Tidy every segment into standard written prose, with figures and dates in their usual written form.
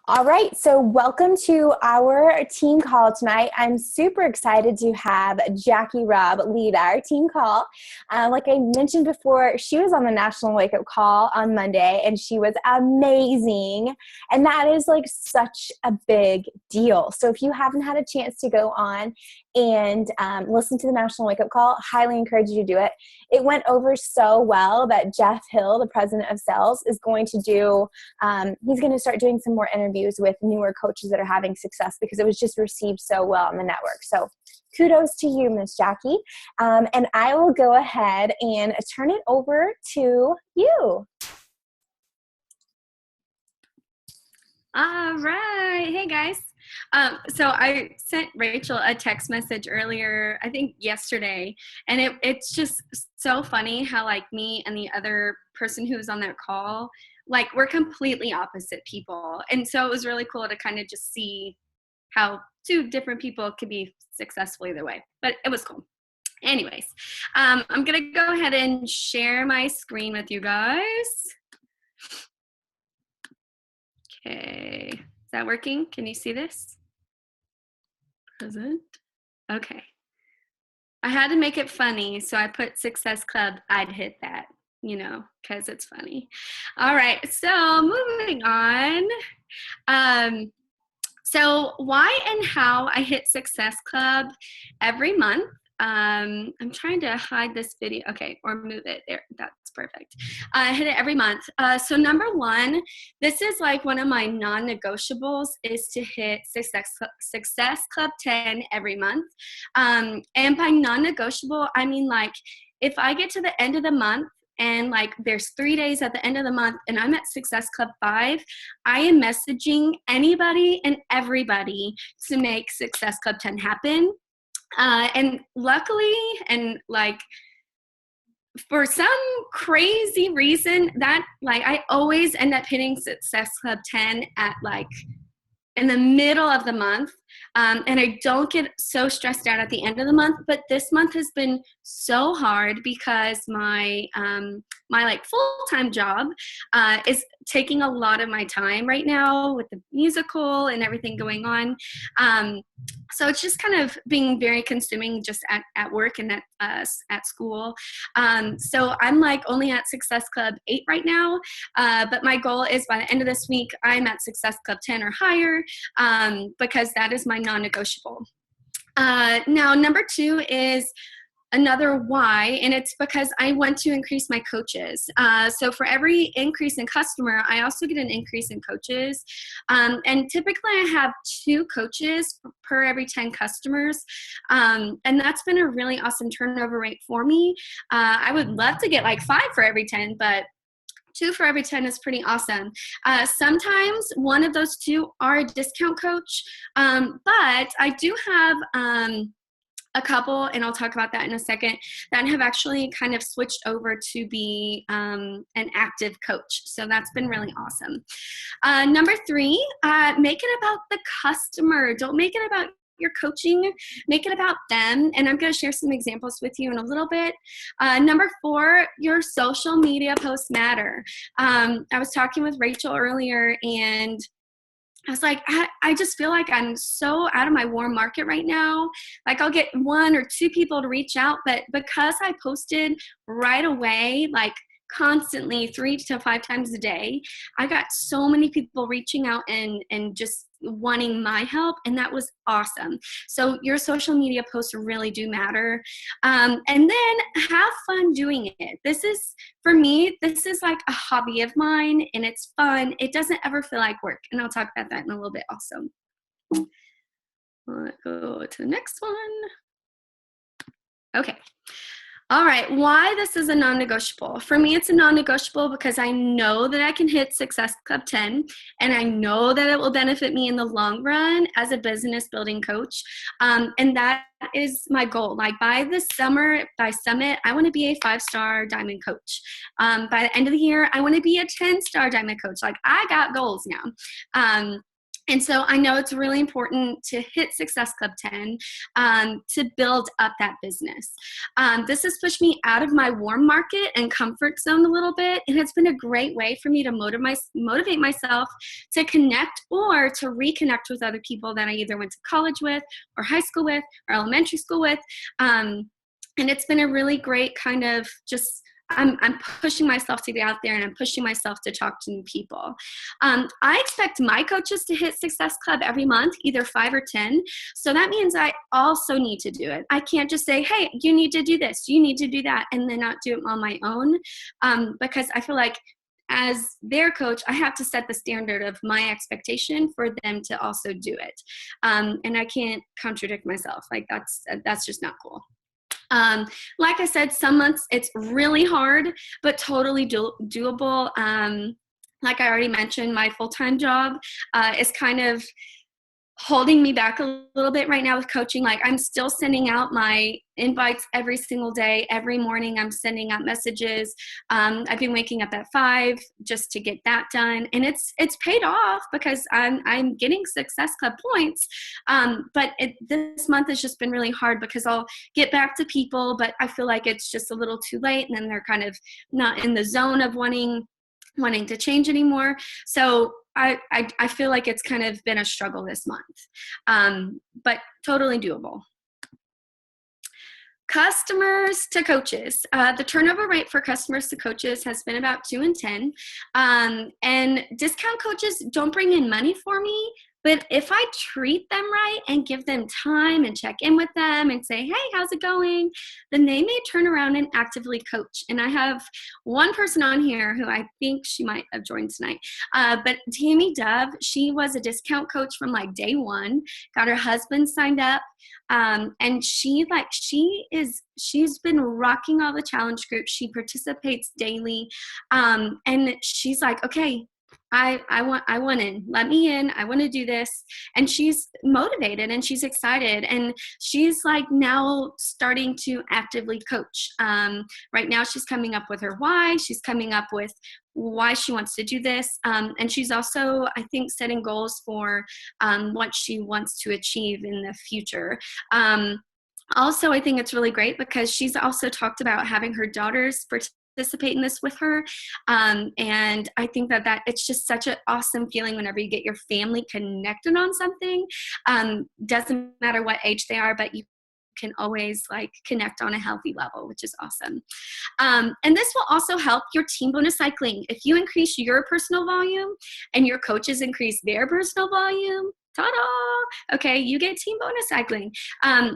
All right, so welcome to our team call tonight. I'm super excited to have Jackie Robb lead our team call. Like I mentioned before, she was on the National Wake Up Call on Monday, and she was amazing. And that is like such a big deal. So if you haven't had a chance to go on and listen to the National Wake Up Call, highly encourage you to do it. It went over so well that Jeff Hill, the president of sales, is going to do, he's going to start doing some more interviews with newer coaches that are having success because it was just received so well on the network. So kudos to you, Miss Jackie. And I will go ahead and turn it over to you. All right. Hey, guys. So I sent Rachel a text message earlier, I think yesterday, and it's just so funny how like me and the other person who was on that call, like we're completely opposite people. And so it was really cool to kind of just see how two different people could be successful either way, but it was cool. Anyways, I'm going to go ahead and share my screen with you guys. Okay, is that working? Can you see this? Present. Okay. I had to make it funny, so I put Success Club. I'd hit that, because it's funny. All right, so moving on. So why and how I hit Success Club every month. I'm trying to hide this video. Okay, or move it there. That's perfect. I hit it every month. So number one, this is like one of my non-negotiables is to hit Success Club 10 every month. And by non-negotiable, I mean like if I get to the end of the month and like there's 3 days at the end of the month and I'm at Success Club 5, I am messaging anybody and everybody to make Success Club 10 happen. And luckily, and like for some crazy reason that like I always end up hitting Success Club 10 at like in the middle of the month. And I don't get so stressed out at the end of the month, but this month has been so hard because my like full-time job is taking a lot of my time right now with the musical and everything going on. So it's just kind of being very consuming just at work and at school. So I'm like only at Success Club 8 right now, but my goal is by the end of this week, I'm at Success Club 10 or higher, because that is my non-negotiable. Now, number 2 is another why, and it's because I want to increase my coaches. So for every increase in customer, I also get an increase in coaches. And typically I have 2 coaches per every 10 customers. And that's been a really awesome turnover rate for me. I would love to get like 5 for every 10, but 2 for every 10 is pretty awesome. Sometimes one of those 2 are a discount coach, but I do have a couple, and I'll talk about that in a second, that have actually kind of switched over to be an active coach. So that's been really awesome. Number 3, make it about the customer. Don't make it about your coaching, make it about them. And I'm going to share some examples with you in a little bit. Number 4, your social media posts matter. I was talking with Rachel earlier, and I was like, I just feel like I'm so out of my warm market right now. Like I'll get 1 or 2 people to reach out, but because I posted right away, like constantly 3 to 5 times a day, I got so many people reaching out and just wanting my help, and that was awesome. So your social media posts really do matter. And then have fun doing it. This is, for me, this is like a hobby of mine, and it's fun. It doesn't ever feel like work, and I'll talk about that in a little bit also. Let's go to the next one. Okay. All right, why this is a non-negotiable. For me, it's a non-negotiable because I know that I can hit Success Club 10, and I know that it will benefit me in the long run as a business building coach. And that is my goal. Like by the summer, by Summit, I want to be a 5-star diamond coach. By the end of the year, I want to be a 10-star diamond coach. Like I got goals now. And so I know it's really important to hit Success Club 10 to build up that business. This has pushed me out of my warm market and comfort zone a little bit, and it's been a great way for me to motivate myself to connect or to reconnect with other people that I either went to college with or high school with or elementary school with. And it's been a really great kind of just I'm pushing myself to get out there, and I'm pushing myself to talk to new people. I expect my coaches to hit Success Club every month, either 5 or 10. So that means I also need to do it. I can't just say, hey, you need to do this, you need to do that, and then not do it on my own, because I feel like as their coach, I have to set the standard of my expectation for them to also do it. And I can't contradict myself. Like that's just not cool. Like I said, some months it's really hard, but totally doable. Like I already mentioned, my full-time job is kind of holding me back a little bit right now with coaching. Like I'm still sending out my invites every single day. Every morning I'm sending out messages. I've been waking up at 5 just to get that done. And it's paid off because I'm getting Success Club points. But this month has just been really hard because I'll get back to people, but I feel like it's just a little too late. And then they're kind of not in the zone of wanting to change anymore. So I feel like it's kind of been a struggle this month, but totally doable. Customers to coaches. The turnover rate for customers to coaches has been about 2 in 10. And discount coaches don't bring in money for me, but if I treat them right and give them time and check in with them and say, hey, how's it going? Then they may turn around and actively coach. And I have one person on here who I think she might have joined tonight. But Tammy Dove, she was a discount coach from like day one, got her husband signed up. And she's been rocking all the challenge groups. She participates daily. And she's like, okay, I want in, let me in. I want to do this. And she's motivated and she's excited. And she's like now starting to actively coach. Right now she's coming up with her why. She's coming up with why she wants to do this. And she's also, I think, setting goals for what she wants to achieve in the future. Also, I think it's really great because she's also talked about having her daughters participate in this with her. And I think that it's just such an awesome feeling whenever you get your family connected on something. Doesn't matter what age they are, but you can always like connect on a healthy level, which is awesome. And this will also help your team bonus cycling. If you increase your personal volume and your coaches increase their personal volume, ta-da! Okay, you get team bonus cycling.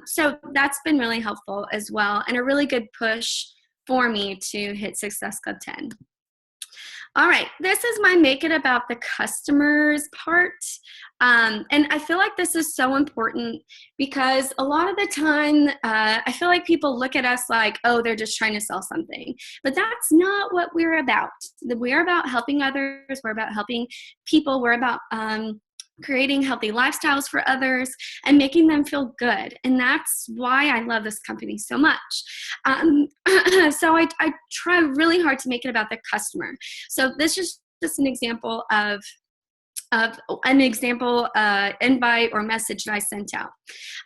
So that's been really helpful as well, and a really good push for me to hit Success Club 10. All right, this is my make it about the customers part. And I feel like this is so important because a lot of the time, I feel like people look at us like, oh, they're just trying to sell something. But that's not what we're about. We're about helping others. We're about helping people. We're about creating healthy lifestyles for others and making them feel good. And that's why I love this company so much. So I try really hard to make it about the customer. So this is just an example of invite or message that I sent out.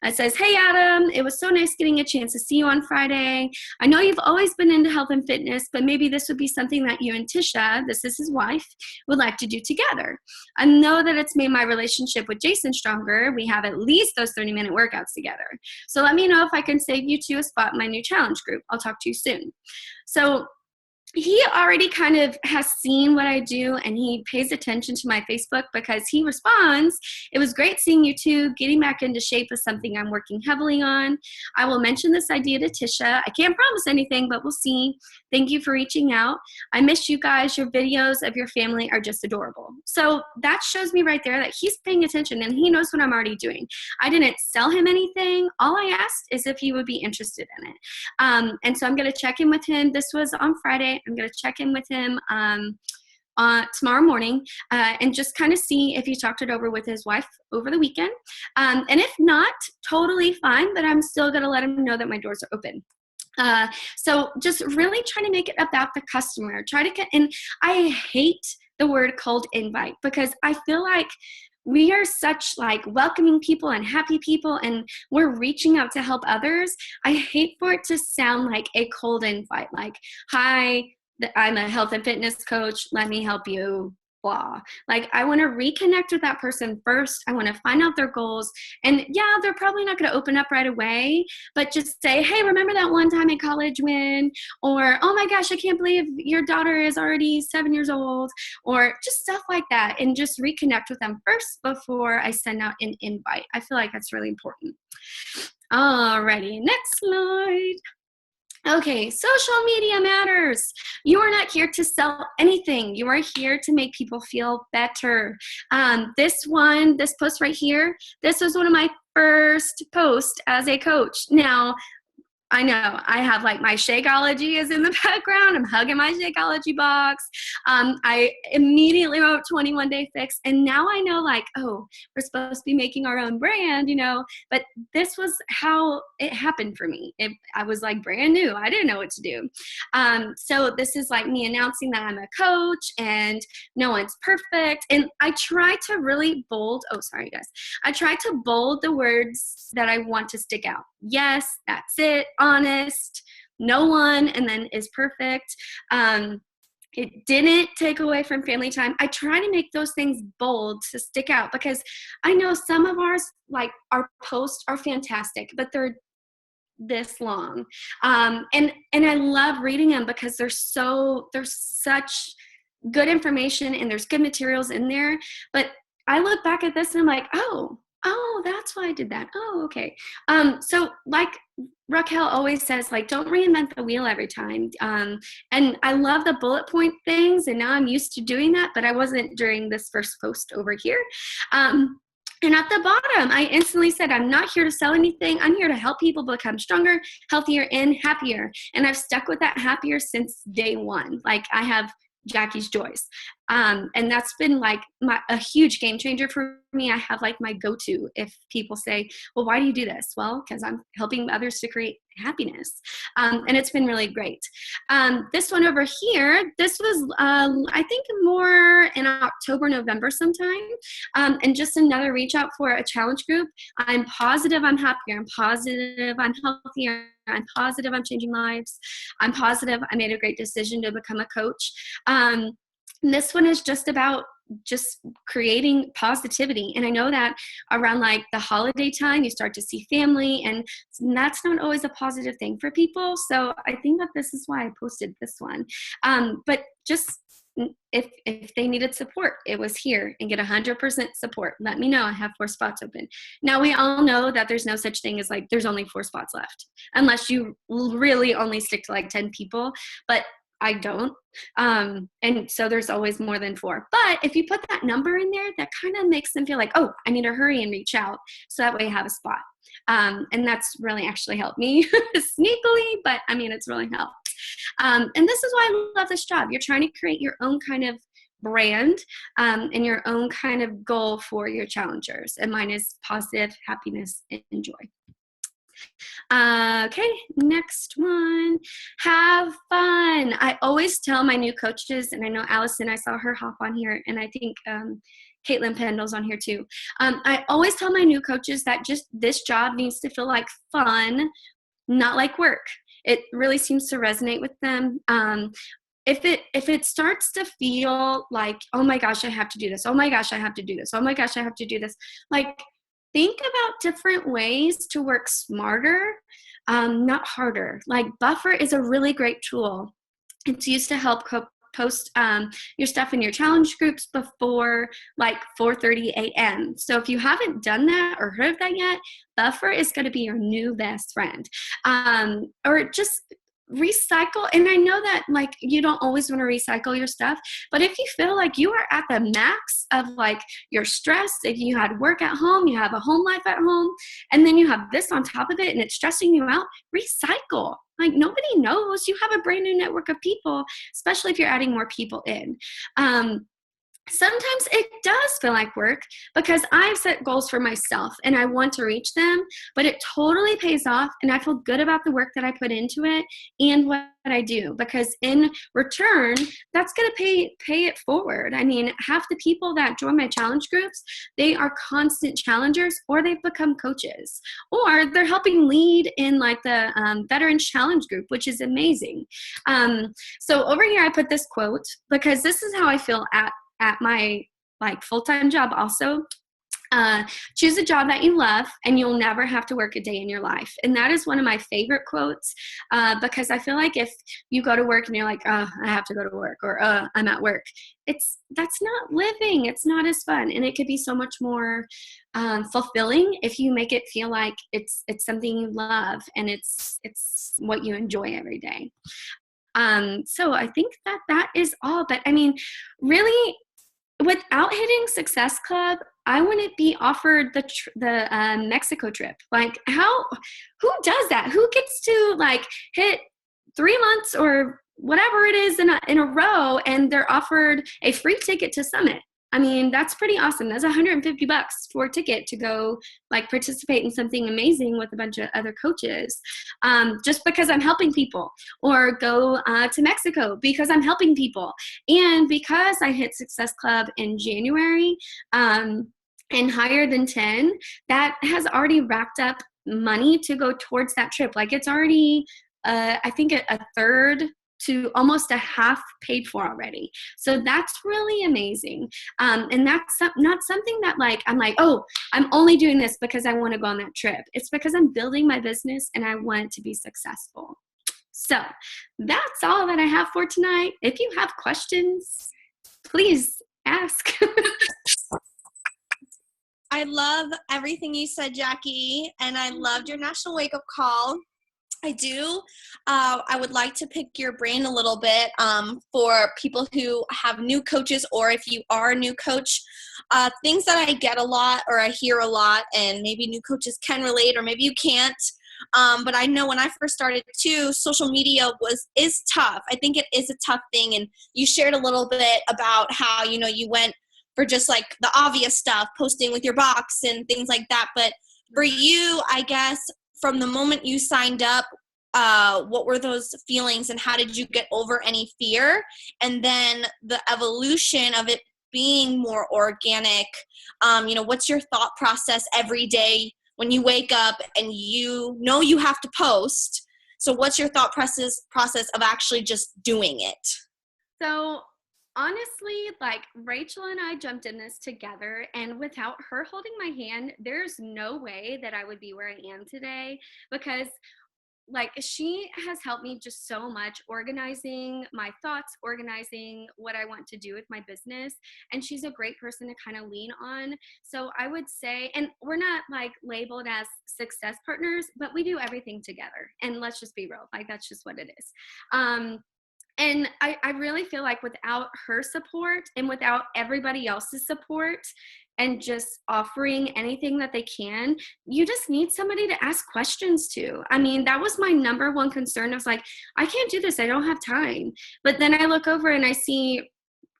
It says, hey, Adam, it was so nice getting a chance to see you on Friday. I know you've always been into health and fitness, but maybe this would be something that you and Tisha, this is his wife, would like to do together. I know that it's made my relationship with Jason stronger. We have at least those 30-minute workouts together. So let me know if I can save you two a spot in my new challenge group. I'll talk to you soon. So he already kind of has seen what I do, and he pays attention to my Facebook because he responds, it was great seeing you two. Getting back into shape is something I'm working heavily on. I will mention this idea to Tisha. I can't promise anything, but we'll see. Thank you for reaching out. I miss you guys. Your videos of your family are just adorable. So that shows me right there that he's paying attention and he knows what I'm already doing. I didn't sell him anything. All I asked is if he would be interested in it. And so I'm going to check in with him. This was on Friday. I'm going to check in with him tomorrow morning and just kind of see if he talked it over with his wife over the weekend. And if not, totally fine, but I'm still going to let him know that my doors are open. So just really trying to make it about the customer. And I hate the word cold invite because I feel like we are such like welcoming people and happy people, and we're reaching out to help others. I hate for it to sound like a cold invite, like, hi, I'm a health and fitness coach, let me help you, blah. Like, I want to reconnect with that person first. I want to find out their goals. And yeah, they're probably not going to open up right away, but just say, hey, remember that one time in college when, or, oh my gosh, I can't believe your daughter is already 7 years old, or just stuff like that. And just reconnect with them first before I send out an invite. I feel like that's really important. Alrighty, next slide. Okay, social media matters. You are not here to sell anything. You are here to make people feel better. This post right here, this was one of my first posts as a coach. Now, I know I have like my Shakeology is in the background. I'm hugging my Shakeology box. I immediately wrote 21 Day Fix. And now I know like, oh, we're supposed to be making our own brand, but this was how it happened for me. I was like brand new. I didn't know what to do. So this is like me announcing that I'm a coach and no one's perfect. And I try to really I try to bold the words that I want to stick out. Yes, that's it. Honest, no one, and then is perfect. It didn't take away from family time. I try to make those things bold to stick out because I know some of ours, like our posts are fantastic, but they're this long. And I love reading them because there's such good information and there's good materials in there. But I look back at this and I'm like, oh, that's why I did that. Oh, okay. So like Raquel always says, like, don't reinvent the wheel every time. And I love the bullet point things, and now I'm used to doing that, but I wasn't during this first post over here. And at the bottom, I instantly said, I'm not here to sell anything. I'm here to help people become stronger, healthier, and happier. And I've stuck with that happier since day one. Like, I have Jackie's Joys. And that's been like a huge game changer for me. I have like my go-to if people say, well, why do you do this? Well, because I'm helping others to create happiness. And it's been really great. This one over here, this was, I think more in October, November sometime. And just another reach out for a challenge group. I'm positive I'm happier. I'm positive I'm healthier. I'm positive I'm changing lives. I'm positive I made a great decision to become a coach. And this one is just about just creating positivity. And I know that around like the holiday time, you start to see family, and that's not always a positive thing for people. So I think that this is why I posted this one. But just if they needed support, it was here, and get 100% support. Let me know. I have 4 spots open. Now, we all know that there's no such thing as like, there's only 4 spots left, unless you really only stick to like 10 people. But I don't. And so there's always more than 4. But if you put that number in there, that kind of makes them feel like, oh, I need to hurry and reach out. So that way I have a spot. And that's really actually helped me sneakily, but I mean, it's really helped. And this is why I love this job. You're trying to create your own kind of brand and your own kind of goal for your challengers. And mine is positive, happiness, and joy. Okay, next one. Have fun. I always tell my new coaches, and I know Allison, I saw her hop on here, and I think Caitlin Pendle's on here too. I always tell my new coaches that just this job needs to feel like fun, not like work. It really seems to resonate with them. If it starts to feel like, oh my gosh, I have to do this. Oh my gosh, I have to do this. Oh my gosh, I have to do this. Like, think about different ways to work smarter, not harder. Like, Buffer is a really great tool. It's used to help post your stuff in your challenge groups before like 4:30 a.m. So if you haven't done that or heard of that yet, Buffer is going to be your new best friend. Or just recycle. And I know that like you don't always want to recycle your stuff, but if you feel like you are at the max of like your stress, if you had work at home, you have a home life at home, and then you have this on top of it and it's stressing you out, recycle. Like, nobody knows. You have a brand new network of people, especially if you're adding more people in. sometimes it does feel like work because I've set goals for myself and I want to reach them, but it totally pays off and I feel good about the work that I put into it and what I do, because in return, that's going to pay it forward. I mean, half the people that join my challenge groups, they are constant challengers, or they've become coaches, or they're helping lead in like the Veterans Challenge group, which is amazing. So over here, I put this quote because this is how I feel at my like full-time job also. Choose a job that you love and you'll never have to work a day in your life. And that is one of my favorite quotes, because I feel like if you go to work and you're like, oh, I have to go to work, or I'm at work, that's not living. It's not as fun. And it could be so much more fulfilling if you make it feel like it's something you love and it's what you enjoy every day. So I think that is all. But I mean, really, without hitting Success Club, I wouldn't be offered the Mexico trip. Like, who does that? Who gets to like hit 3 months or whatever it is in a row, and they're offered a free ticket to Summit? I mean, that's pretty awesome. That's $150 for a ticket to go like participate in something amazing with a bunch of other coaches, just because I'm helping people, or go to Mexico because I'm helping people. And because I hit Success Club in January, and higher than 10, that has already racked up money to go towards that trip. Like, it's already, I think a third to almost a half paid for already. So that's really amazing. And that's not something that like, I'm like, oh, I'm only doing this because I want to go on that trip. It's because I'm building my business and I want it to be successful. So that's all that I have for tonight. If you have questions, please ask. I love everything you said, Jackie, and I loved your National Wake Up Call. I do. I would like to pick your brain a little bit for people who have new coaches, or if you are a new coach, things that I get a lot or I hear a lot, and maybe new coaches can relate or maybe you can't. But I know when I first started too, social media is tough. I think it is a tough thing. And you shared a little bit about how, you went for just like the obvious stuff, posting with your box and things like that. But for you, I guess, from the moment you signed up, what were those feelings and how did you get over any fear? And then the evolution of it being more organic, what's your thought process every day when you wake up and you know you have to post? So what's your thought process of actually just doing it? So honestly, like, Rachel and I jumped in this together, and without her holding my hand, there's no way that I would be where I am today, because like, she has helped me just so much organizing my thoughts, organizing what I want to do with my business. And she's a great person to kind of lean on. So I would say, and we're not like labeled as success partners, but we do everything together. And let's just be real, like, that's just what it is. And I really feel like without her support and without everybody else's support and just offering anything that they can, you just need somebody to ask questions to. I mean, that was my number one concern. I was like, I can't do this. I don't have time. But then I look over and I see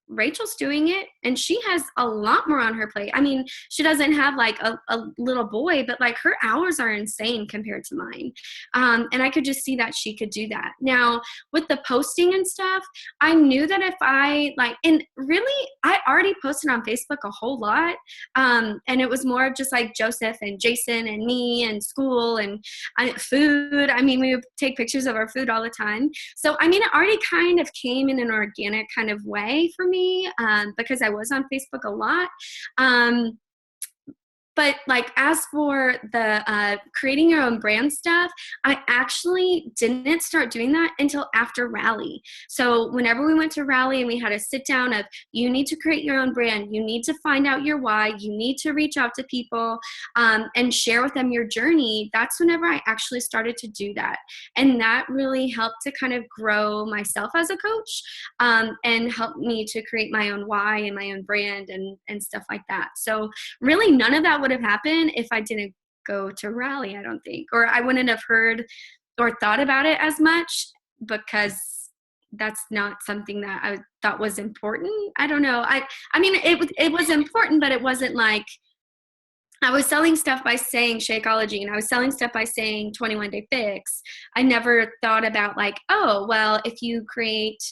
Rachel's doing it, and she has a lot more on her plate. I mean, she doesn't have like a little boy, but like, her hours are insane compared to mine. And I could just see that she could do that. Now, with the posting and stuff, I knew that if I like, and really, I already posted on Facebook a whole lot. And it was more of just like Joseph and Jason and me and school and food. I mean, we would take pictures of our food all the time. So, I mean, it already kind of came in an organic kind of way for me. Because I was on Facebook a lot. But like, as for the creating your own brand stuff, I actually didn't start doing that until after Rally. So whenever we went to Rally and we had a sit down of, you need to create your own brand, you need to find out your why, you need to reach out to people and share with them your journey, that's whenever I actually started to do that. And that really helped to kind of grow myself as a coach and helped me to create my own why and my own brand and stuff like that. So really, none of that would have happened if I didn't go to Rally, I don't think, or I wouldn't have heard or thought about it as much, because that's not something that I thought was important. I don't know. I mean, it was important, but it wasn't like, I was selling stuff by saying Shakeology, and I was selling stuff by saying 21 Day Fix. I never thought about like, oh, well, if you create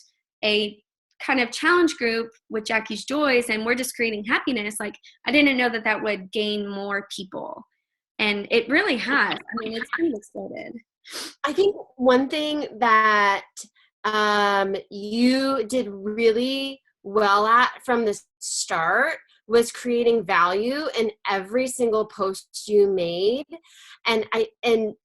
a kind of challenge group with Jackie's Joys and we're just creating happiness, like I didn't know that that would gain more people. And it really has. I mean, it's kind of exploded. I think one thing that you did really well at from the start was creating value in every single post you made. And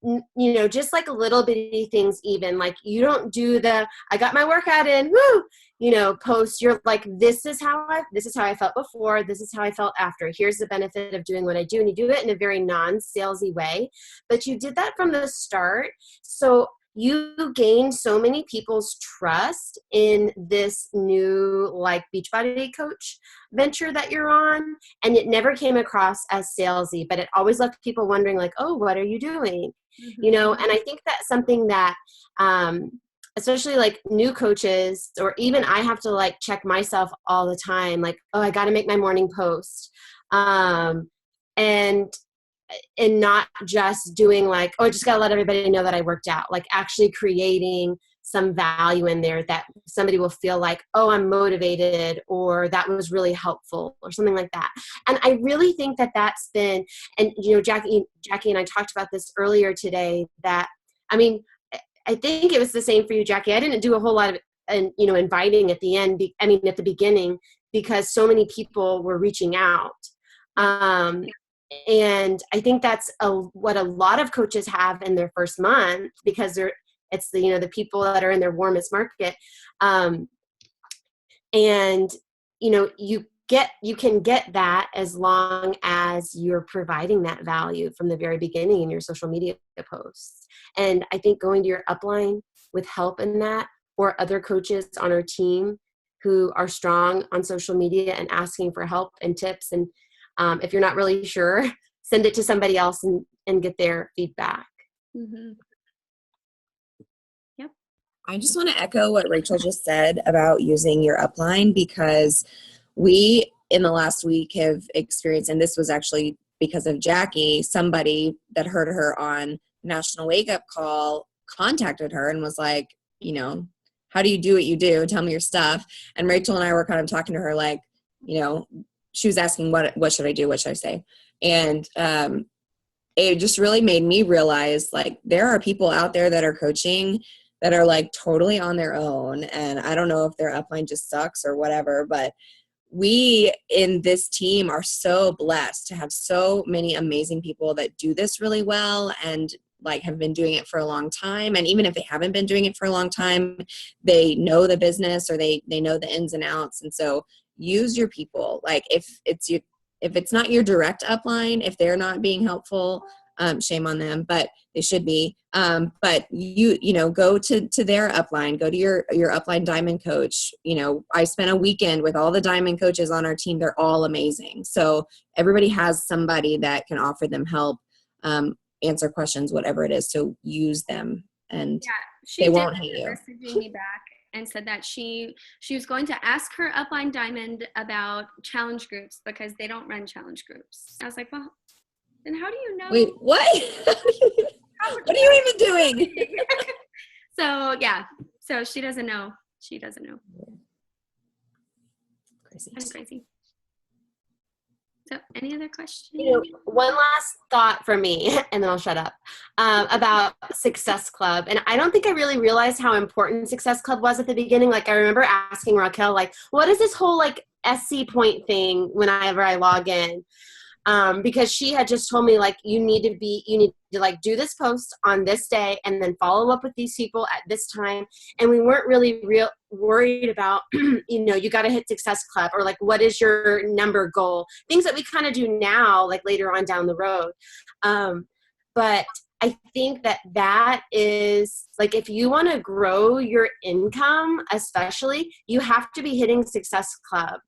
you know, just like little bitty things, even like you don't do the, I got my workout in, woo, you know, post. You're like, this is how I felt before. This is how I felt after. Here's the benefit of doing what I do. And you do it in a very non-salesy way, but you did that from the start. So you gained so many people's trust in this new like Beachbody coach venture that you're on. And it never came across as salesy, but it always left people wondering like, oh, what are you doing? Mm-hmm. You know, and I think that's something that, especially like new coaches, or even I have to like check myself all the time. Like, oh, I got to make my morning post. And not just doing like, oh, I just got to let everybody know that I worked out, like actually creating some value in there that somebody will feel like, oh, I'm motivated, or that was really helpful, or something like that. And I really think that that's been, and you know, Jackie and I talked about this earlier today, that, I mean, I think it was the same for you, Jackie. I didn't do a whole lot of, you know, inviting at the end, at the beginning, because so many people were reaching out. And I think that's what a lot of coaches have in their first month, because it's the, you know, the people that are in their warmest market. And, you know, you can get that as long as you're providing that value from the very beginning in your social media posts. And I think going to your upline with help in that, or other coaches on our team who are strong on social media and asking for help and tips, and if you're not really sure, send it to somebody else and get their feedback. Mm-hmm. Yep. I just want to echo what Rachel just said about using your upline, because we, in the last week, have experienced, and this was actually because of Jackie, somebody that heard her on National Wake Up Call contacted her and was like, you know, how do you do what you do? Tell me your stuff. And Rachel and I were kind of talking to her like, you know, she was asking, what should I do? What should I say? And it just really made me realize, like, there are people out there that are coaching that are like totally on their own. And I don't know if their upline just sucks or whatever, but we in this team are so blessed to have so many amazing people that do this really well and like have been doing it for a long time. And even if they haven't been doing it for a long time, they know the business, or they know the ins and outs. And so use your people. Like if it's not your direct upline, if they're not being helpful, shame on them, but they should be. But you know, go to their upline, go to your upline diamond coach. You know, I spent a weekend with all the diamond coaches on our team. They're all amazing. So everybody has somebody that can offer them help, answer questions, whatever it is. So use them, and they won't hate you. Messaging me back and said that she was going to ask her upline diamond about challenge groups, because they don't run challenge groups. I was like, well, then how do you know? Wait, what? What are you even doing? So yeah, so she doesn't know. Crazy. Kind of crazy. So any other questions? You know, one last thought from me, and then I'll shut up, about Success Club. And I don't think I really realized how important Success Club was at the beginning. Like, I remember asking Raquel, like, what is this whole like SC point thing whenever I log in? Because she had just told me, like, you need to like do this post on this day and then follow up with these people at this time. And we weren't really worried about, you know, you got to hit Success Club, or like, what is your number goal? Things that we kind of do now, like later on down the road. But I think that is like, if you want to grow your income, especially, you have to be hitting Success Club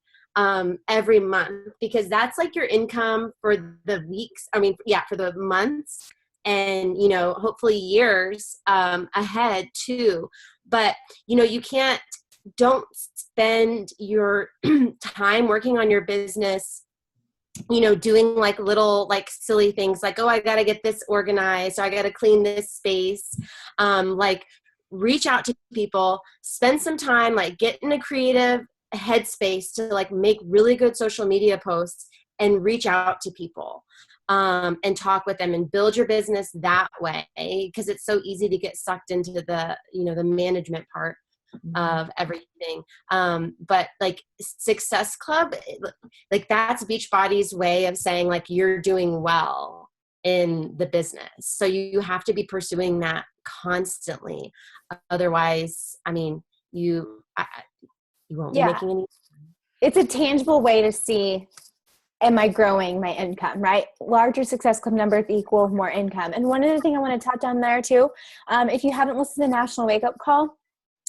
every month, because that's like your income for the weeks. For the months, and, you know, hopefully years ahead too. But, you don't spend your time working on your business, doing like little like silly things like, oh, I got to get this organized, or I got to clean this space. Like reach out to people, spend some time, like get in a creative headspace to like make really good social media posts and reach out to people. And talk with them and build your business that way, because it's so easy to get sucked into the, the management part of everything. But like Success Club, like that's Beachbody's way of saying like you're doing well in the business. So you have to be pursuing that constantly. Otherwise, I mean, you won't be making any. It's a tangible way to see, am I growing my income, right? Larger Success Club numbers equal more income. And one other thing I want to touch on there too, if you haven't listened to the National Wake Up Call,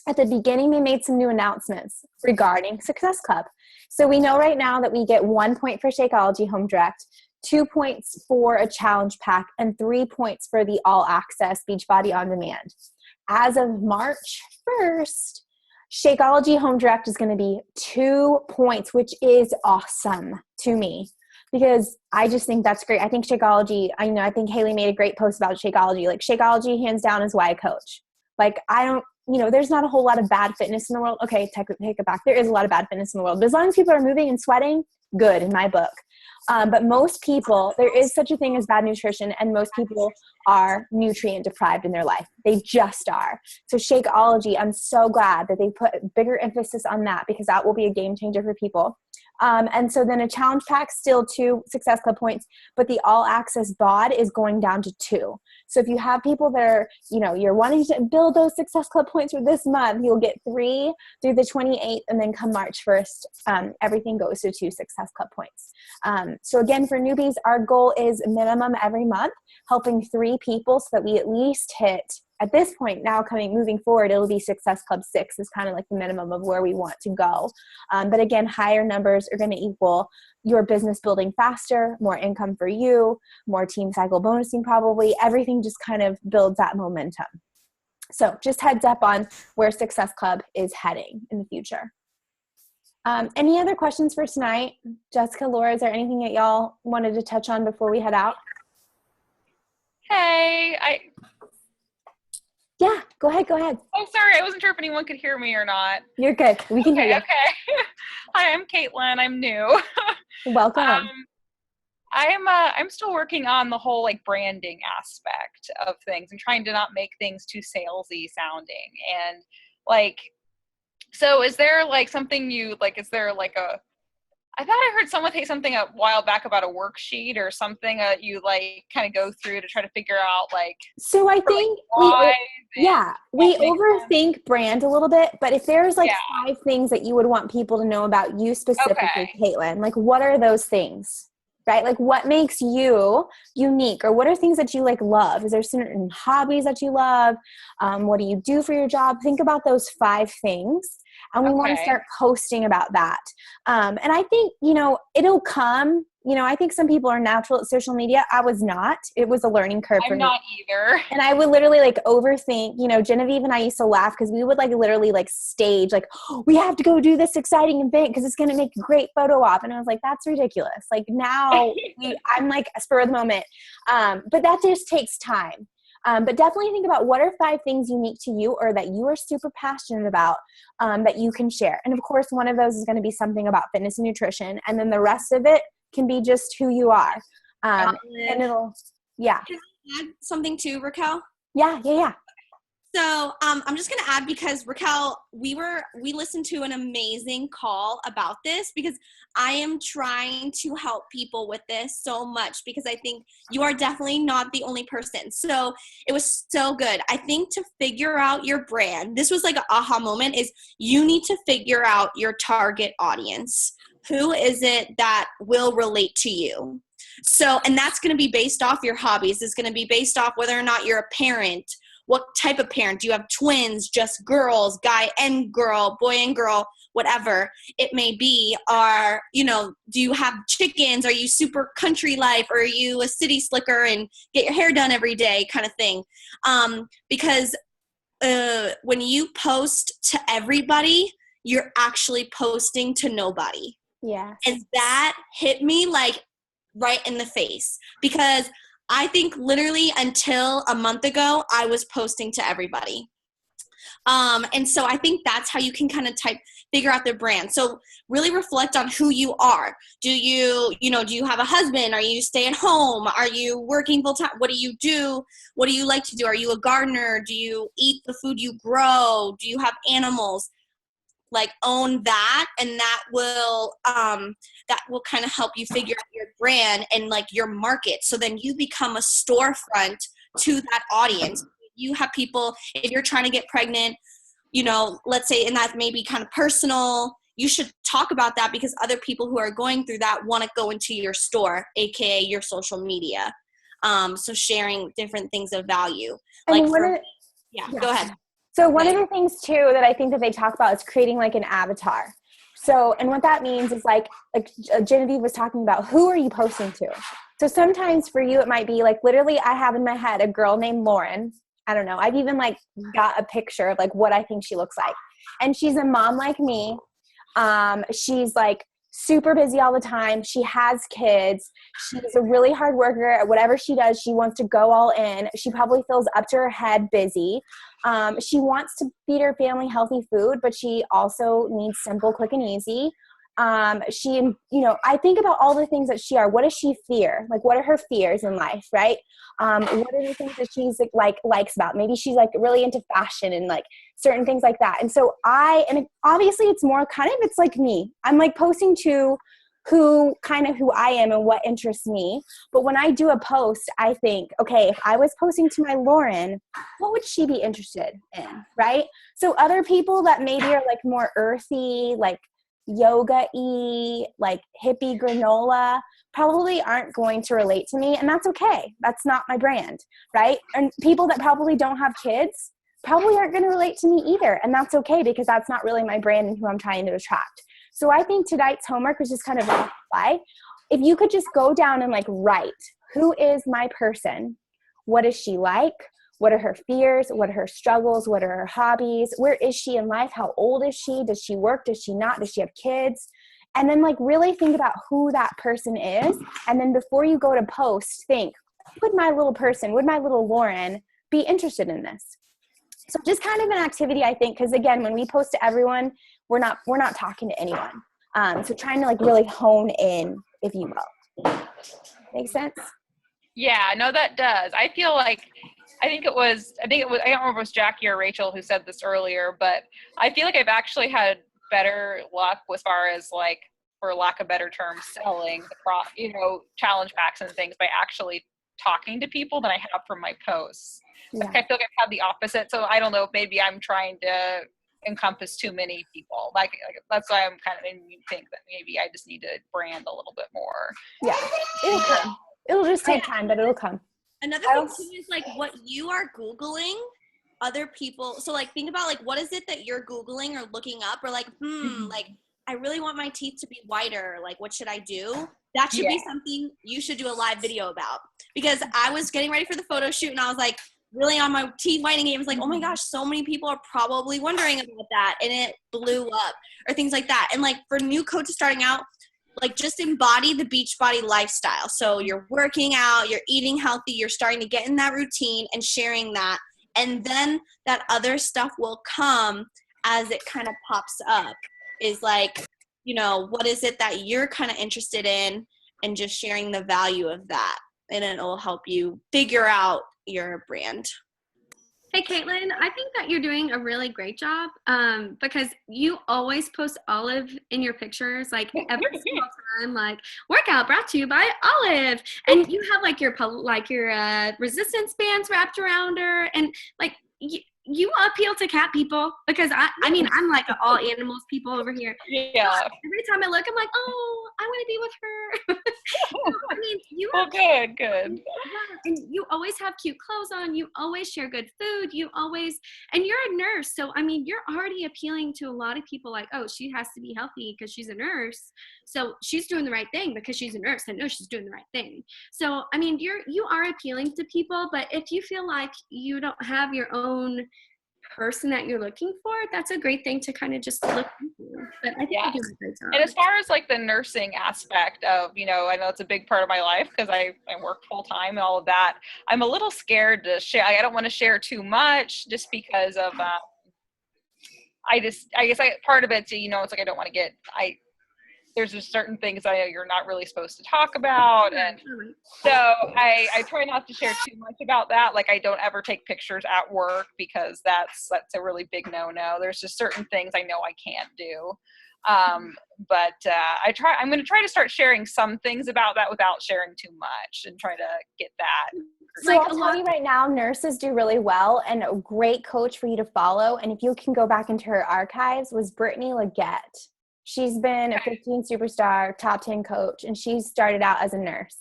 at the beginning, they made some new announcements regarding Success Club. So we know right now that we get 1 point for Shakeology Home Direct, 2 points for a challenge pack, and 3 points for the all access Beachbody On Demand. As of March 1st, Shakeology Home Direct is going to be 2 points, which is awesome to me because I just think that's great. I think Shakeology, I think Haley made a great post about Shakeology. Like Shakeology hands down is why I coach. Like there's not a whole lot of bad fitness in the world. Okay, take it back. There is a lot of bad fitness in the world. But as long as people are moving and sweating, good in my book. But most people, there is such a thing as bad nutrition, and most people are nutrient deprived in their life. They just are. So Shakeology, I'm so glad that they put bigger emphasis on that because that will be a game changer for people. And so then a challenge pack, still 2 Success Club points, but the all access bod is going down to 2. So if you have people that are, you're wanting to build those Success Club points for this month, you'll get 3 through the 28th, and then come March 1st, everything goes to 2 Success Club points. So again, for newbies, our goal is minimum every month, helping 3 people so that we at least hit, at this point now moving forward, it'll be Success Club 6 is kind of like the minimum of where we want to go. But again, higher numbers are going to equal your business building faster, more income for you, more team cycle bonusing probably. Everything just kind of builds that momentum. So just heads up on where Success Club is heading in the future. Any other questions for tonight? Jessica, Laura, is there anything that y'all wanted to touch on before we head out? Hey, Yeah, go ahead. Oh, sorry, I wasn't sure if anyone could hear me or not. You're good. We can hear you. Okay. Hi, I'm Caitlin. I'm new. Welcome. I'm still working on the whole like branding aspect of things and trying to not make things too salesy sounding. And like, so is there like something is there like I thought I heard someone say something a while back about a worksheet or something that you like kind of go through to try to figure out like. So I think we overthink brand a little bit, but if there's like 5 things that you would want people to know about you specifically, Caitlin, like what are those things? Right? Like what makes you unique, or what are things that you like love? Is there certain hobbies that you love? What do you do for your job? Think about those 5 things. And we want to start posting about that. And I think, it'll come. I think some people are natural at social media. I was not. It was a learning curve for me. I'm not either. And I would literally like overthink, Genevieve and I used to laugh because we would like literally like stage, like, oh, we have to go do this exciting event because it's going to make a great photo op. And I was like, that's ridiculous. Like now I'm like a spur of the moment. But that just takes time. But definitely think about what are 5 things unique to you or that you are super passionate about that you can share. And of course, one of those is going to be something about fitness and nutrition. And then the rest of it can be just who you are. And it'll, Can I add something too, Raquel? Yeah. So I'm just going to add, because Raquel, we listened to an amazing call about this, because I am trying to help people with this so much, because I think you are definitely not the only person. So it was so good. I think to figure out your brand, this was like an aha moment, is you need to figure out your target audience. Who is it that will relate to you? So, and that's going to be based off your hobbies. It's going to be based off whether or not you're a parent. What type of parent? Do you have twins, just girls, guy and girl, boy and girl, whatever it may be? Or, do you have chickens? Are you super country life? Or are you a city slicker and get your hair done every day kind of thing? Because when you post to everybody, you're actually posting to nobody. Yeah. And that hit me like right in the face, because I think literally until a month ago, I was posting to everybody. And so I think that's how you can kind of figure out their brand. So really reflect on who you are. Do you have a husband? Are you stay at home? Are you working full time? What do you do? What do you like to do? Are you a gardener? Do you eat the food you grow? Do you have animals? Like, own that, and that will kind of help you figure out your brand and like your market. So then you become a storefront to that audience. You have people, if you're trying to get pregnant, let's say, and that may be kind of personal, you should talk about that, because other people who are going through that want to go into your store, aka your social media. So sharing different things of value. Like, go ahead. So one of the things too that I think that they talk about is creating like an avatar. So, and what that means is like Genevieve was talking about, who are you posting to? So sometimes for you, it might be like, literally I have in my head a girl named Lauren. I don't know. I've even like got a picture of like what I think she looks like. And she's a mom like me. She's like super busy all the time. She has kids. She's a really hard worker at whatever she does. She wants to go all in. She probably feels up to her head busy. She wants to feed her family healthy food, but she also needs simple, quick, and easy. I think about all the things that what does she fear? Like, what are her fears in life, right? What are the things that she's likes about? Maybe she's like really into fashion and like certain things like that. And so obviously it's more it's like me. I'm like posting to who I am and what interests me. But when I do a post, I think, okay, if I was posting to my Lauren, what would she be interested in, right? So other people that maybe are like more earthy, like yoga-y, like hippie granola, probably aren't going to relate to me, and that's okay. That's not my brand, right? And people that probably don't have kids probably aren't going to relate to me either, and that's okay, because that's not really my brand and who I'm trying to attract. So I think tonight's homework was just kind of why, if you could just go down and like write, who is my person? What is she like? What are her fears? What are her struggles? What are her hobbies? Where is she in life? How old is she? Does she work? Does she not? Does she have kids? And then like really think about who that person is. And then before you go to post, think, would my little Lauren be interested in this? So just kind of an activity, I think, because again, when we post to everyone, we're not talking to anyone. So trying to like really hone in, if you will. Make sense? Yeah, no, that does. I feel like, I don't remember if it was Jackie or Rachel who said this earlier, but I feel like I've actually had better luck as far as like, for lack of better term, selling the challenge packs and things by actually talking to people than I have from my posts. Yeah. I feel like I've had the opposite. So I don't know if maybe I'm trying to encompass too many people. Like that's why I'm kind of think that maybe I just need to brand a little bit more. Yeah, it'll come. It'll just take time, but it'll come. Another thing too is like what you are Googling, other people. So like think about like what is it that you're Googling or looking up, or like like I really want my teeth to be whiter. Like what should I do? That should be something you should do a live video about, because I was getting ready for the photo shoot and I was like really on my teeth whitening game. I was like, oh my gosh, so many people are probably wondering about that, and it blew up, or things like that. And like for new coaches starting out, like just embody the Beachbody lifestyle. So you're working out, you're eating healthy, you're starting to get in that routine and sharing that. And then that other stuff will come as it kind of pops up, is like, what is it that you're kind of interested in, and just sharing the value of that. And it will help you figure out your brand. Hey, Caitlin, I think that you're doing a really great job because you always post Olive in your pictures, like every single time, like workout brought to you by Olive. And you have like your resistance bands wrapped around her. And like you appeal to cat people, because I mean, I'm like all animals people over here. Yeah. Every time I look, I'm like, oh, I want to be with her. I mean, good. And you always have cute clothes on. You always share good food. And you're a nurse. So, I mean, you're already appealing to a lot of people like, oh, she has to be healthy because she's a nurse. So she's doing the right thing because she's a nurse. I know she's doing the right thing. So, I mean, you are appealing to people, but if you feel like you don't have your own person that you're looking for, that's a great thing to kind of just look into. But I think Yeah. you're doing a great job. And as far as like the nursing aspect of, I know it's a big part of my life because I work full time and all of that. I'm a little scared to share. I don't want to share too much just because of, part of it's, it's like I don't want to there's just certain things you're not really supposed to talk about. And so I try not to share too much about that. Like I don't ever take pictures at work because that's a really big no-no. There's just certain things I know I can't do. But I'm going to try to start sharing some things about that without sharing too much and try to get that. So I'll tell you right now, nurses do really well, and a great coach for you to follow. And if you can go back into her archives, was Brittany Leggett. She's been a 15 superstar, top 10 coach, and she started out as a nurse.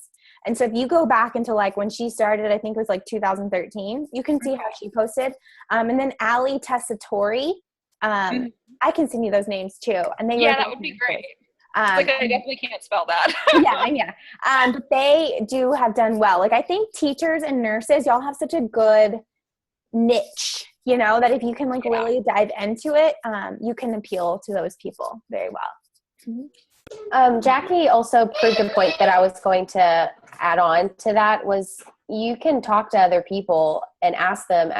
And so if you go back into like when she started, I think it was like 2013, you can see how she posted. And then Ali Tessatori, I can send you those names too. And that would be great. I definitely can't spell that. But they have done well. Like I think teachers and nurses, y'all have such a good niche, that if you can really dive into it, you can appeal to those people very well. Mm-hmm. Jackie also proved a point that I was going to add on to that was you can talk to other people and ask them,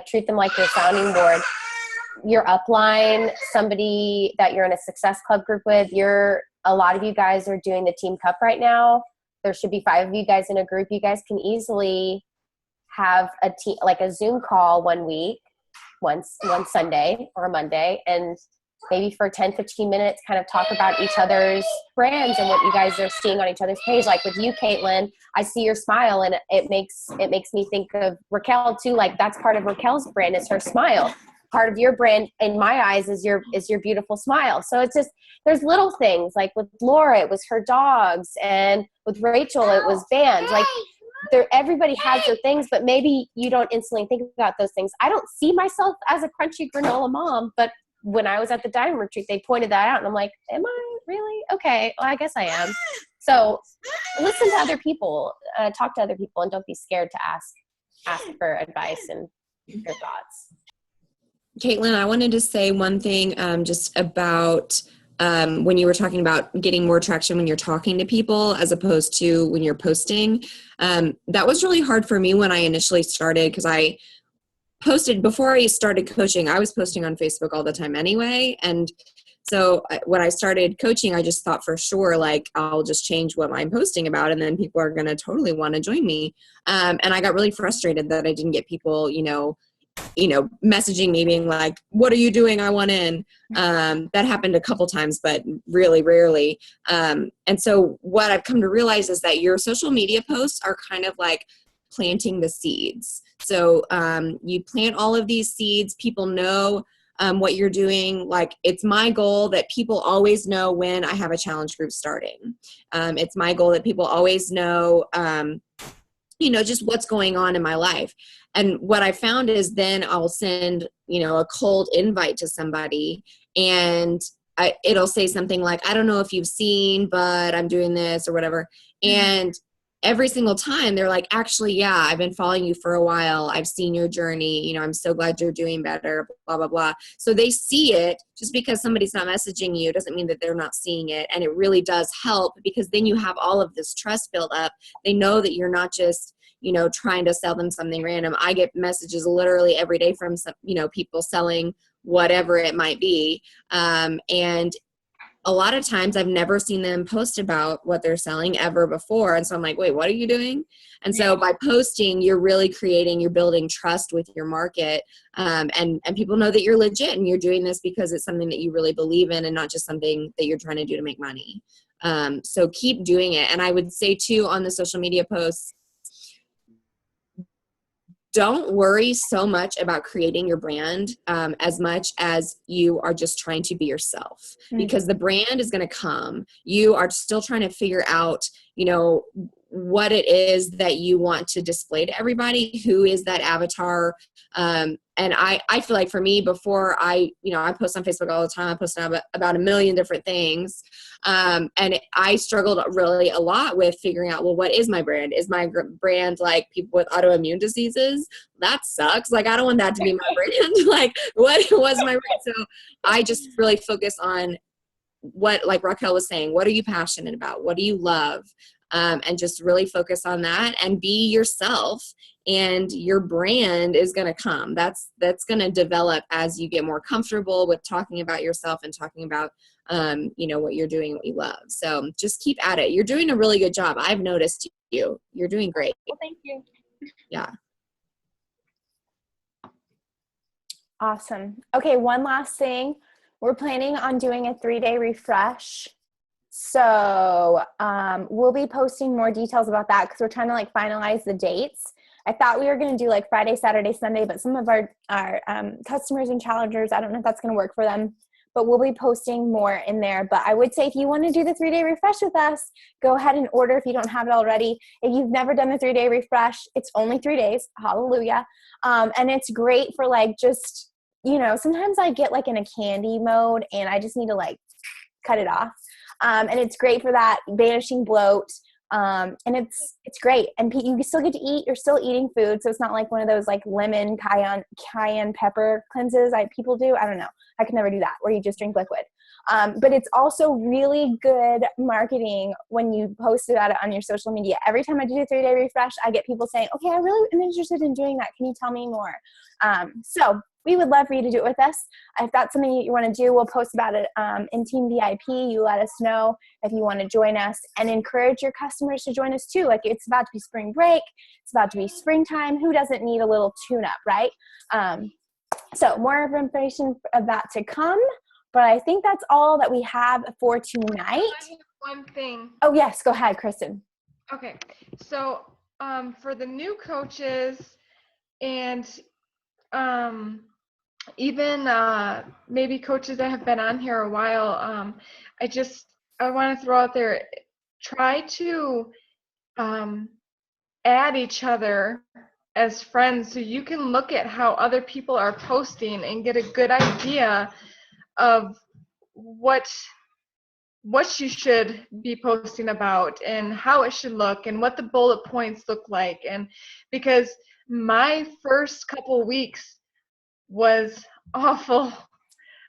treat them like your sounding board. Your upline, somebody that you're in a success club group with, a lot of you guys are doing the Team Cup right now. There should be 5 of you guys in a group. You guys can easily have a Zoom call one week, one Sunday or a Monday, and maybe for 10, 15 minutes kind of talk about each other's brands and what you guys are seeing on each other's page. Like with you, Caitlin, I see your smile and it makes me think of Raquel too. Like that's part of Raquel's brand is her smile. Part of your brand in my eyes is your beautiful smile. So it's just, there's little things like with Laura, it was her dogs, and with Rachel, it was bands. Like everybody has their things, but maybe you don't instantly think about those things. I don't see myself as a crunchy granola mom, but when I was at the diamond retreat, they pointed that out and I'm like, am I really? Okay. Well, I guess I am. So listen to other people, talk to other people, and don't be scared to ask for advice and your thoughts. Caitlin, I wanted to say one thing just about when you were talking about getting more traction when you're talking to people as opposed to when you're posting. That was really hard for me when I initially started because I posted before I started coaching. I was posting on Facebook all the time anyway. And so when I started coaching, I just thought for sure, like, I'll just change what I'm posting about and then people are going to totally want to join me. And I got really frustrated that I didn't get people, messaging me being like, what are you doing? I want in. That happened a couple times, but really rarely. And so what I've come to realize is that your social media posts are kind of like planting the seeds. So you plant all of these seeds. People know what you're doing. Like it's my goal that people always know when I have a challenge group starting. It's my goal that people always know, just what's going on in my life. And what I found is then I'll send, a cold invite to somebody and it'll say something like, I don't know if you've seen, but I'm doing this or whatever. And every single time they're like, actually, yeah, I've been following you for a while. I've seen your journey. I'm so glad you're doing better, blah, blah, blah. So they see it. Just because somebody's not messaging you doesn't mean that they're not seeing it. And it really does help because then you have all of this trust built up. They know that you're not just, trying to sell them something random. I get messages literally every day from some, people selling whatever it might be. And a lot of times I've never seen them post about what they're selling ever before. And so I'm like, wait, what are you doing? And so by posting, you're really you're building trust with your market. And people know that you're legit and you're doing this because it's something that you really believe in and not just something that you're trying to do to make money. So keep doing it. And I would say too, on the social media posts, don't worry so much about creating your brand as much as you are just trying to be yourself because the brand is going to come. You are still trying to figure out, what it is that you want to display to everybody. Who is that avatar? And I feel like for me, before I post on Facebook all the time. I post about a million different things. And I struggled really a lot with figuring out, well, what is my brand? Is my brand like people with autoimmune diseases? That sucks. Like, I don't want that to be my brand. Like, what was my brand? So I just really focus on what, like Raquel was saying, what are you passionate about? What do you love? And just really focus on that and be yourself, and your brand is going to come. That's going to develop as you get more comfortable with talking about yourself and talking about, what you're doing, what you love. So just keep at it. You're doing a really good job. I've noticed you. You're doing great. Well, thank you. Yeah. Awesome. Okay, one last thing. We're planning on doing a 3-day refresh. So we'll be posting more details about that because we're trying to like finalize the dates. I thought we were going to do like Friday, Saturday, Sunday, but some of our customers and challengers, I don't know if that's going to work for them, but we'll be posting more in there. But I would say if you want to do the 3-day refresh with us, go ahead and order if you don't have it already. If you've never done the 3-day refresh, it's only 3 days. Hallelujah. And it's great for like just, sometimes I get like in a candy mode and I just need to like cut it off. And it's great for that, banishing bloat. And it's great. And you still get to eat. You're still eating food. So it's not like one of those like lemon cayenne pepper cleanses people do. I don't know. I could never do that where you just drink liquid. But it's also really good marketing when you post about it on your social media. Every time I do a 3-day refresh, I get people saying, okay, I really am interested in doing that. Can you tell me more? So we would love for you to do it with us. If that's something you want to do, we'll post about it in Team VIP. You let us know if you want to join us, and encourage your customers to join us too. Like, it's about to be spring break. It's about to be springtime. Who doesn't need a little tune-up, right? So more information of that to come. But I think that's all that we have for tonight. One thing. Oh, yes. Go ahead, Kristen. Okay. So for the new coaches and even maybe coaches that have been on here a while, I want to throw out there, try to add each other as friends so you can look at how other people are posting and get a good idea of what you should be posting about and how it should look and what the bullet points look like. And because my first couple weeks was awful.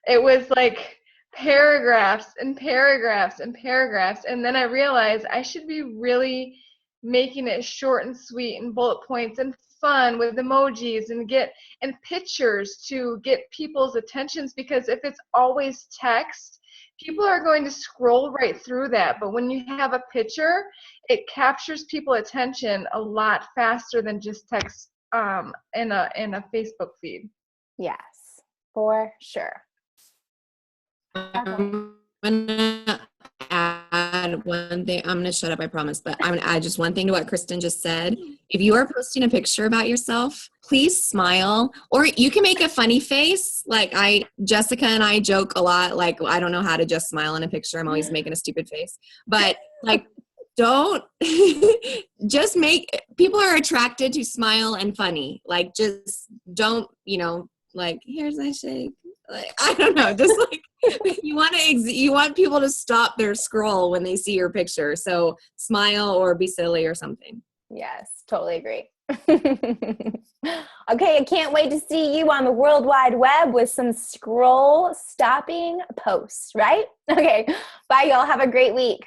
It was like paragraphs and paragraphs and paragraphs. And then I realized I should be really making it short and sweet and bullet points and fun with emojis and pictures to get people's attentions, because if it's always text, people are going to scroll right through that. But when you have a picture, it captures people's attention a lot faster than just text in a Facebook feed. Yes, for sure. I'm gonna add one thing. I'm gonna shut up, I promise, but I'm gonna add just one thing to what Kristen just said. If you are posting a picture about yourself, please smile, or you can make a funny face. Like Jessica and I joke a lot, like, I don't know how to just smile in a picture. I'm always making a stupid face, but like, don't just people are attracted to smile and funny. Like, just don't, like, here's my shake. Like, I don't know, just like you want people to stop their scroll when they see your picture. So smile or be silly or something. Yes, totally agree. Okay, I can't wait to see you on the World Wide Web with some scroll stopping posts, right? Okay, bye y'all. Have a great week.